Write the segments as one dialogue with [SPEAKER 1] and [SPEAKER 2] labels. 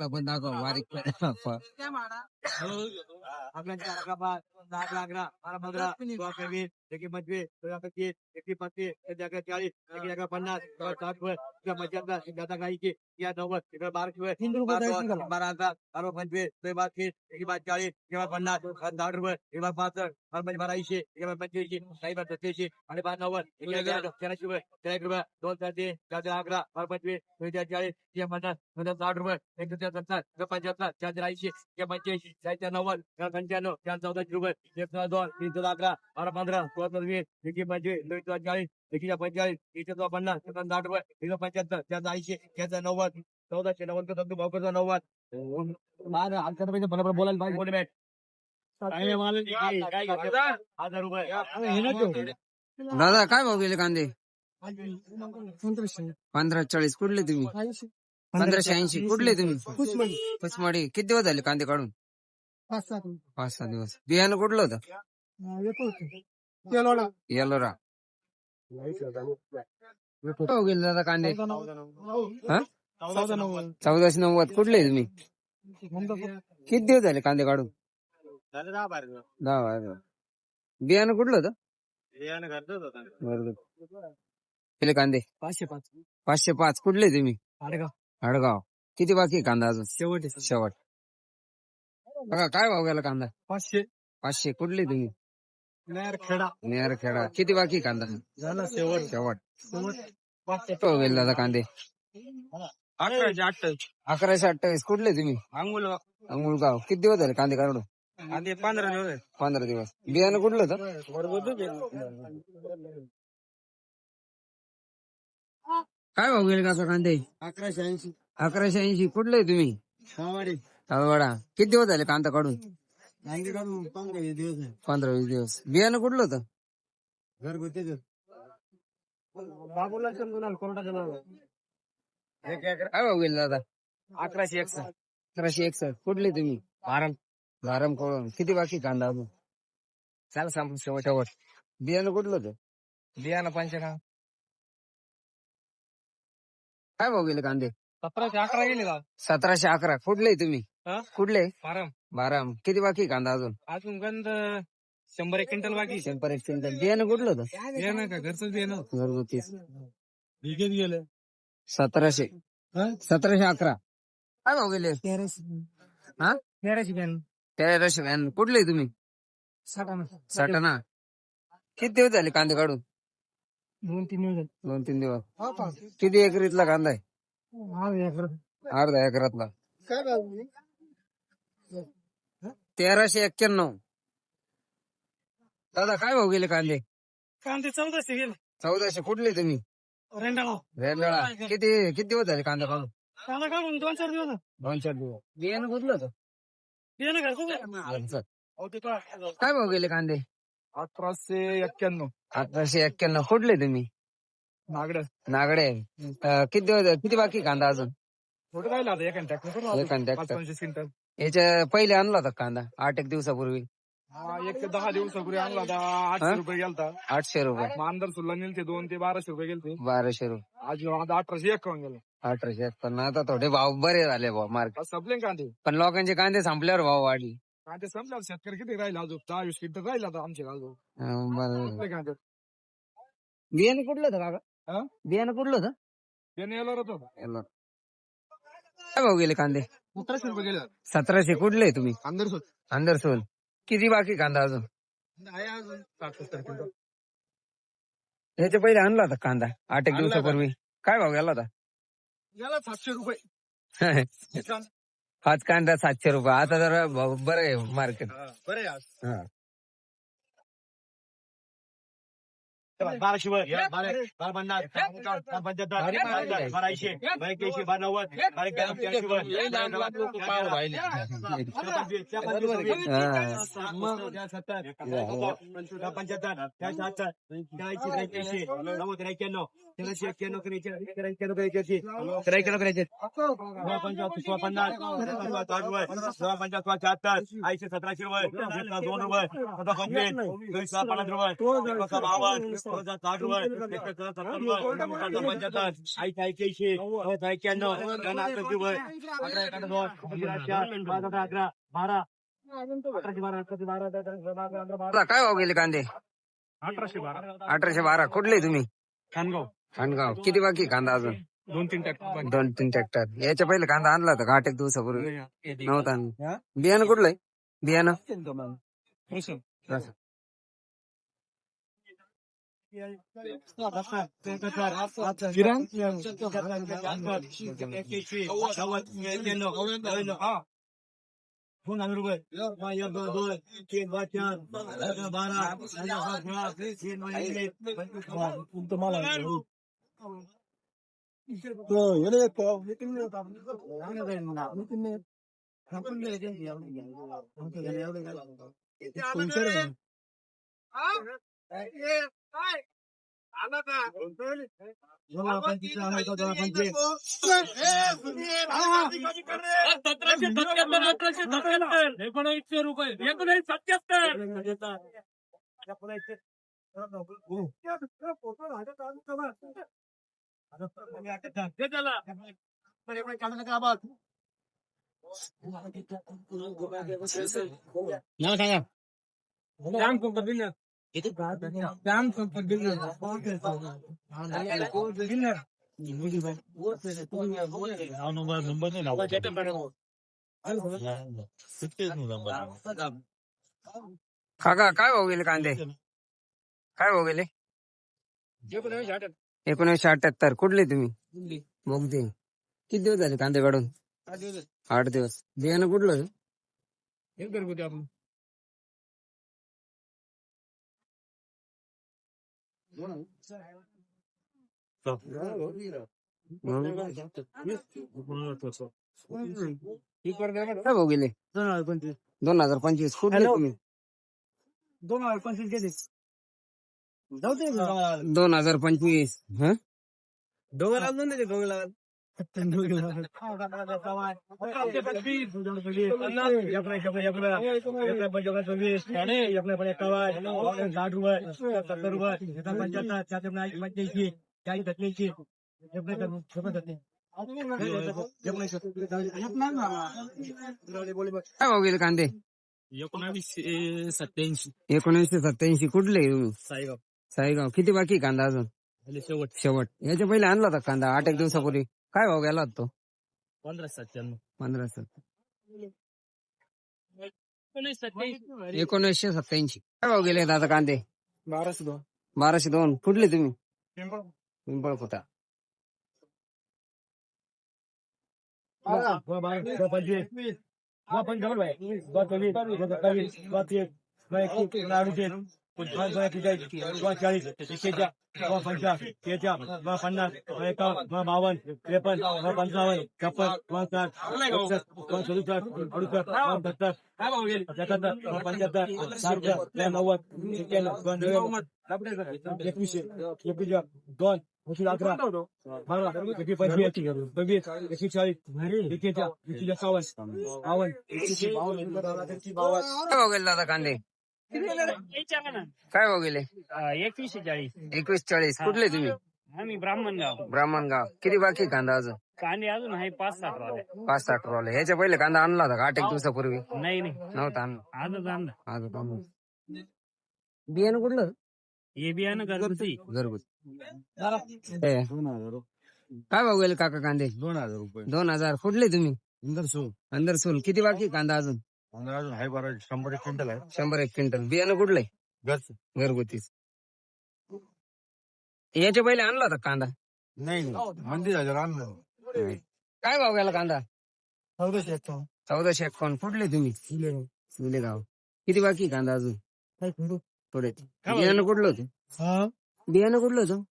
[SPEAKER 1] आपण दाखव बारीक या 90 इकडे 12 40 50 10 रुपये 65 1200 85 85 आणि 90 400 रुपये 2 3 4 11 25 40 50 60 रुपये 170 75 480 85 90 95 414 रुपये 102 311 12 15 16 20 21 40 45 150 60 रुपये 175 480 490 1490 भाव करतो 90 बोलायला पाहिजे बोले मॅच 1000 रुपये
[SPEAKER 2] दादा काय भाव गेले कांदे? 1540. कुठले तुम्ही? 1580. कुठले तुम्ही? पुसमाडी. किती दिवस झाले कांदे काढून? 5-6 दिवस. बियाणं कुठलं होतं? येलोरा. भाव गेले दादा कांदे? 1490. कुठले तुम्ही? किती दिवस झाले कांदे काढून? 10-12. बियाणं कुठलं होतं? किती कांदे? 505. कुठले तुम्ही? आडगाव. किती बाकी कांदा अजून? शेवट. बघा काय भाव गेला कांदा? 500. कुठले तुम्ही? नेरखेडा. किती बाकी कांदा? शेवट. भाव गेला दादा कांदे? 1128. कुठले तुम्ही? अंगुळगाव. किती दिवस झाले कांदे काढून? 15 दिवस. बियाणं कुठलं होतं? काय भाव गेले का कांदे? 1180. कुठले तुम्ही? साववाडा. किती दिवस झाले कांदा काढून? 15-20 दिवस. बियाणं कुठलं होतं? काय भाव गेले दादा? 1161. कुठले तुम्ही? बारम कोळून. किती बाकी कांदा अजून? शेवट. बियाणं कुठलं होतं?
[SPEAKER 3] बियाणं 511.
[SPEAKER 2] काय भाव गेले कांदे?
[SPEAKER 3] 1711 गेले का?
[SPEAKER 2] 1711. कुठले तुम्ही? कुठले?
[SPEAKER 3] बाराम.
[SPEAKER 2] किती बाकी कांदा अजून?
[SPEAKER 3] अजून गंध 100 क्विंटल बाकी.
[SPEAKER 2] 100 क्विंटल. बियाणं कुठलं होतं?
[SPEAKER 3] बियाणं का घरचं बियाणं?
[SPEAKER 2] घरगुती.
[SPEAKER 3] विकेत गेलं
[SPEAKER 2] 1711. काय भाव गेले?
[SPEAKER 3] 1300 बियाणं.
[SPEAKER 2] 1300. कुठले तुम्ही? साठाणा. किती दिवस झाले कांदे काढून? 2-3 दिवस. किती एकरीतला कांदा आहे? अर्धा एकरातला. 1391. दादा काय भाव गेले कांदे?
[SPEAKER 3] 1400 गेले.
[SPEAKER 2] 1400. कुठले तुम्ही? रेंदाळा. किती दिवस झाले कांदा काढून?
[SPEAKER 3] कांदा काढून 2-4 दिवस.
[SPEAKER 2] 2-4 दिवस. बियाणं कुठलं होतं?
[SPEAKER 3] बियाणं घरचं.
[SPEAKER 2] काय भाव गेले कांदे?
[SPEAKER 3] 1891.
[SPEAKER 2] 1891. कुठले तुम्ही? नागडे. किती बाकी कांदा अजून?
[SPEAKER 3] थोडं राहिलं आता एखाद्या क्विंटल.
[SPEAKER 2] याच्या पहिले आणला होता कांदा 8 दिवसापूर्वी?
[SPEAKER 3] 10 दिवसापूर्वी आणला होता. 800 रुपये गेलता.
[SPEAKER 2] 800 रुपये.
[SPEAKER 3] मांदर सुल्ला नेलते 2 ते 1200 रुपये गेलते.
[SPEAKER 2] 1200 रुपये.
[SPEAKER 3] आज 1851 गेलं.
[SPEAKER 2] 1851. आता थोडे भाव बरे झाले भाव मार्केट.
[SPEAKER 3] संपले कांदे.
[SPEAKER 2] पण लोकांचे कांदे संपल्यावर भाव वाढले.
[SPEAKER 3] कांदे संपल्यावर शेतकरी किती राहिला अजून? 10-20 क्विंटल राहिला आता आमच्या अजून.
[SPEAKER 2] बरं.
[SPEAKER 3] कांदे
[SPEAKER 2] बियाणं कुठलं होतं काका? बियाणं कुठलं होतं?
[SPEAKER 3] त्याने यायला होतं.
[SPEAKER 2] काय भाव गेले कांदे?
[SPEAKER 3] 1700 रुपये गेले.
[SPEAKER 2] 1700. कुठले तुम्ही? अंदरसोल. किती बाकी कांदा अजून?
[SPEAKER 3] आहे अजून 60-70 क्विंटल.
[SPEAKER 2] याच्या पहिले आणला होता कांदा 8 दिवसापूर्वी? काय भाव गेला होता?
[SPEAKER 3] याला 700 रुपये.
[SPEAKER 2] हाच कांदा 700 रुपये. आता जरा भाव बरं आहे मार्केट.
[SPEAKER 3] बरं आज.
[SPEAKER 1] 1200 1250 75 1280 1700 रुपये 2 रुपये 60 रुपये 70 रुपये 81 81 रुपये 11 12
[SPEAKER 2] आता काय भाव गेले कांदे
[SPEAKER 3] 1812
[SPEAKER 2] 1812 कुठले तुम्ही
[SPEAKER 3] खानगाव
[SPEAKER 2] खानगाव किती बाकी कांदा अजून
[SPEAKER 3] 2-3 टक्के
[SPEAKER 2] 2-3 ट्रॅक्टर याच्या पहिले कांदा आणला होता का 8 एक दिवसापूर्वी नव्हता आणला. बियाणं कुठलंय बियाणं काका काय भाव गेले कांदे काय भाव गेले 1978 कुठले तुम्ही बोगदे किती दिवस झाले कांदे काढून 8 दिवस बियाणं कुठलं
[SPEAKER 3] घरगुती आपण
[SPEAKER 2] काय भाव गेले 2025 कुठले तुम्ही
[SPEAKER 1] 2025
[SPEAKER 2] 2025 हं? काय भाव गेले कांदे
[SPEAKER 3] 1987
[SPEAKER 2] 1987 कुठले तुम्ही
[SPEAKER 3] साईगाव
[SPEAKER 2] साईगाव किती बाकी कांदा अजून शेवट याच्या पहिले आणला होता कांदा 8 एक दिवसापूर्वी काय भाव गेला होता तो
[SPEAKER 3] 1597
[SPEAKER 2] 1987 काय भाव गेले दादा कांदे 1202 कुठले तुम्ही पिंपळखुटा काय भाव गेले दादा कांदे काय भाव गेले 2140 कुठले तुम्ही
[SPEAKER 3] आम्ही ब्राह्मणगाव
[SPEAKER 2] ब्राह्मणगाव किती बाकी कांदा अजून
[SPEAKER 3] कांदे अजून आहे 5-7 वाले
[SPEAKER 2] 5-7 रोले याच्या पहिले कांदा आणला होता का 8 एक दिवसापूर्वी
[SPEAKER 3] नाही
[SPEAKER 2] नव्हता आणला
[SPEAKER 3] आजच आणलं
[SPEAKER 2] आज आणला बियाणं कुठलं
[SPEAKER 3] हे बियाणं घरगुती
[SPEAKER 2] घरगुती काय भाव गेले काका कांदे
[SPEAKER 1] 2000 रुपये
[SPEAKER 2] 2000 कुठले तुम्ही
[SPEAKER 1] इंदरसूर
[SPEAKER 2] अंदरसूल किती बाकी कांदा अजून
[SPEAKER 1] अजून आहे बरं 100 क्विंटल आहे
[SPEAKER 2] 101 क्विंटल बियाणं कुठलंय
[SPEAKER 1] घरचं
[SPEAKER 2] घरगुतीच याच्या पहिले आणला होता कांदा
[SPEAKER 1] नाही मंदिर आहे आणलं
[SPEAKER 2] काय भाव गेला कांदा
[SPEAKER 1] 1451
[SPEAKER 2] 1451 कुठले तुम्ही सुलेगाव किती बाकी कांदा अजून थोडे बियाणं कुठलं होतं बियाणं कुठलं होतं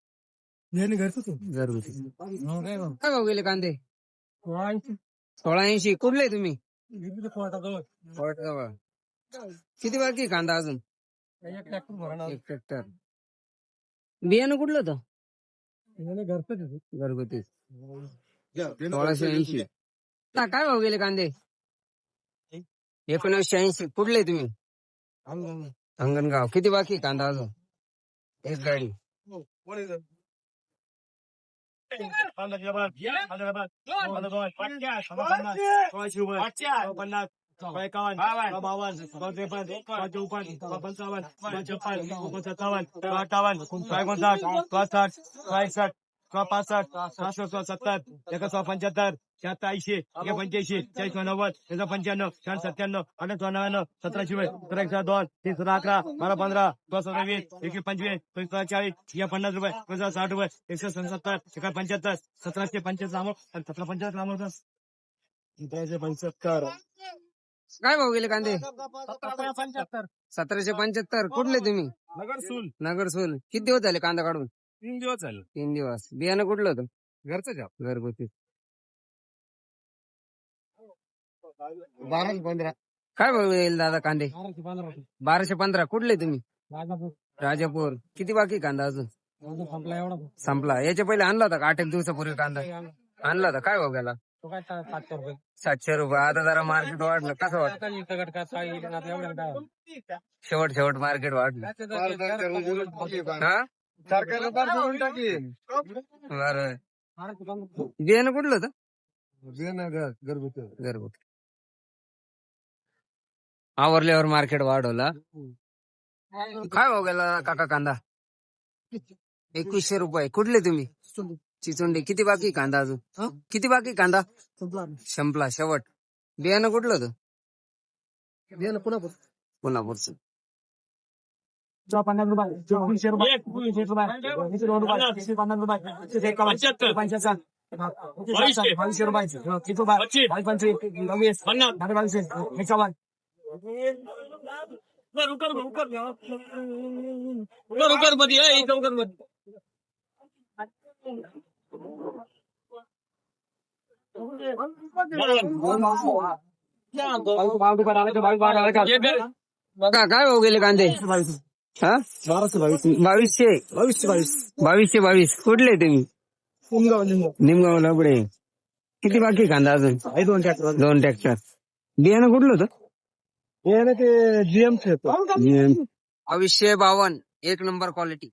[SPEAKER 2] घरगुती काय भाव गेले कांदे 1680 कुठले तुम्ही कोर्टाजवळ. किती बाकी कांदा अजून 1 ट्रॅक्टर बियाणं कुठलं होतं घरगुती 1680 काय भाव गेले कांदे 1980 कुठले तुम्ही अंगणगाव किती बाकी कांदा अजून एक गाडी
[SPEAKER 1] शहात्तर 80 85 40 90 पंच्याण्णव 97 98 सतराशे 2 3 11 12 15 16 20 21 25 40 50 रुपये 60 रुपये 177 75 1775 1775
[SPEAKER 2] काय भाव गेले कांदे
[SPEAKER 3] 75
[SPEAKER 2] 1775 कुठले तुम्ही
[SPEAKER 3] नगर सूल
[SPEAKER 2] नगरसोल किती दिवस झाले कांदा काढून
[SPEAKER 3] 3 दिवस झाले
[SPEAKER 2] 3 दिवस बियाणं कुठलं होतं
[SPEAKER 3] घरचं का
[SPEAKER 2] घरगुती
[SPEAKER 3] 12-15
[SPEAKER 2] काय भाव येईल दादा कांदे 1215 कुठले तुम्ही राजापूर किती बाकी कांदा अजून
[SPEAKER 3] संपला एवढा
[SPEAKER 2] संपला याच्या पहिले आणला होता का 8 दिवसापूर्वी कांदा आणला होता काय भाव गेला
[SPEAKER 3] तो काय 700 रुपये
[SPEAKER 2] 700 रुपये आता जरा मार्केट वाढलं कसं वाटतं शेवट मार्केट वाढलं हा बरं बियाणं कुठलं होतं घरगुती आवरल्यावर मार्केट वाढवला काय भाव गेला काका कांदा 2100 रुपये कुठले तुम्ही चिचुंडी किती बाकी कांदा अजून किती बाकी कांदा संपला शेवट बियाणं कुठलं होतं पुन्हापूरचं
[SPEAKER 3] 50 रुपये 200 रुपये 55 200 रुपये
[SPEAKER 2] बघा काय भाव गेले कांदे हा 2200 कुठले तुम्ही निमगाव पुढे किती बाकी कांदा अजून 2 ट्रॅक्टर बियाणं कुठलं होतं
[SPEAKER 3] ते जीएम
[SPEAKER 2] 2252 1 नंबर क्वालिटी